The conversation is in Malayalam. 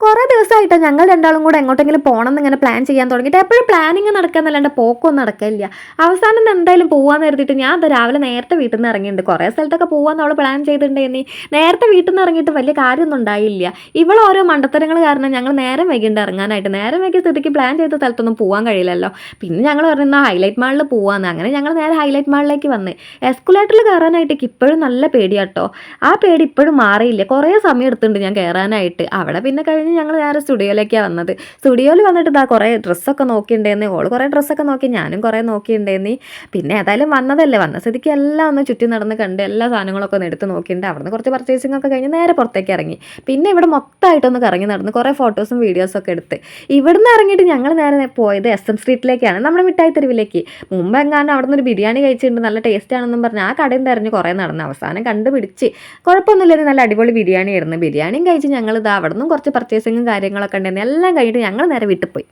കുറേ ദിവസമായിട്ടോ ഞങ്ങൾ രണ്ടാളും കൂടെ എങ്ങോട്ടെങ്കിലും പോകണം എന്നിങ്ങനെ പ്ലാൻ ചെയ്യാൻ തുടങ്ങിയിട്ട് എപ്പോഴും പ്ലാനിങ് നടക്കാന്നല്ലാണ്ട് പോക്കൊന്നും നടക്കില്ല. അവസാനം എന്തായാലും പോകാമെന്ന് കരുതിയിട്ട് ഞാൻ അത് രാവിലെ നേരത്തെ വീട്ടിൽ നിന്ന് ഇറങ്ങിയിട്ടുണ്ട്. കുറേ സ്ഥലത്തൊക്കെ പോകാമെന്ന് അവൾ പ്ലാൻ ചെയ്തിട്ടുണ്ടെങ്കിൽ നേരത്തെ വീട്ടിൽ നിന്ന് ഇറങ്ങിയിട്ട് വലിയ കാര്യമൊന്നും ഉണ്ടായില്ല. ഇവൾ ഓരോ മണ്ടത്തരങ്ങൾ കാരണം ഞങ്ങൾ നേരം വൈകിണ്ട് ഇറങ്ങാനായിട്ട്. നേരം വൈകിയ സ്ഥിതിക്ക് പ്ലാൻ ചെയ്ത സ്ഥലത്തൊന്നും പോകാൻ കഴിയില്ലല്ലോ. പിന്നെ ഞങ്ങൾ പറഞ്ഞാൽ ഹൈലൈറ്റ് മാളിൽ പോകാമെന്ന്. അങ്ങനെ ഞങ്ങൾ നേരെ ഹൈലൈറ്റ് മാളിലേക്ക് വന്ന് എസ്കുലേറ്ററിൽ കയറാനായിട്ട് ഇപ്പോഴും നല്ല പേടിയാട്ടോ. ആ പേടി ഇപ്പോഴും മാറിയില്ല. കുറേ സമയം എടുത്തിട്ടുണ്ട് ഞാൻ കയറാനായിട്ട്. അവിടെ പിന്നെ കഴിഞ്ഞ് ഞങ്ങൾ നേരെ സ്റ്റുഡിയോയിലേക്കാണ് വന്നത്. സ്റ്റുഡിയോയിൽ വന്നിട്ട് ഇതാ കുറേ ഡ്രസ്സൊക്കെ നോക്കിയിട്ടുണ്ടായിരുന്നു. ഓൾ കുറേ ഡ്രസ്സൊക്കെ നോക്കി, ഞാനും കുറേ നോക്കിയിട്ടുണ്ടായിരുന്നു. പിന്നെ ഏതായാലും വന്നതല്ലേ, വന്ന സ്ഥിതിക്ക് എല്ലാം ഒന്ന് ചുറ്റി നടന്ന് കണ്ട് എല്ലാ സാധനങ്ങളൊക്കെ ഒന്ന് എടുത്ത് നോക്കിയിട്ടുണ്ട്. അവിടുന്ന് കുറച്ച് പർച്ചേസിംഗ് ഒക്കെ കഴിഞ്ഞ് നേരെ പുറത്തേക്ക് ഇറങ്ങി. പിന്നെ ഇവിടെ മൊത്തമായിട്ടൊന്ന് കറങ്ങി നടന്ന് കുറേ ഫോട്ടോസും വീഡിയോസൊക്കെ എടുത്ത് ഇവിടുന്ന് ഇറങ്ങിയിട്ട് ഞങ്ങൾ നേരെ പോയത് SM സ്ട്രീറ്റിലേക്കാണ്, നമ്മുടെ മിഠായി തെരുവിലേക്ക്. മുമ്പ് എങ്ങാനും അവിടെ നിന്ന് ഒരു ബിരിയാണി കഴിച്ചിട്ടുണ്ട്, നല്ല ടേസ്റ്റ് ആണെന്നും പറഞ്ഞ് ആ കടയും തിരഞ്ഞ് കുറേ നടന്ന് അവസാനം കണ്ടുപിടിച്ച് കുഴപ്പമൊന്നുമില്ലായിരുന്നു, നല്ല അടിപൊളി ബിരിയാണി ആയിരുന്നു. ബിരിയാണിയും കഴിച്ച് ഞങ്ങൾ ഇതാ അവിടെ നിന്നും കുറച്ച് പർച്ചേസിങ്ങും കാര്യങ്ങളൊക്കെ ഉണ്ടായിരുന്നു. എല്ലാം കഴിഞ്ഞിട്ട് ഞങ്ങൾ നേരെ വീട്ടിൽ പോയി.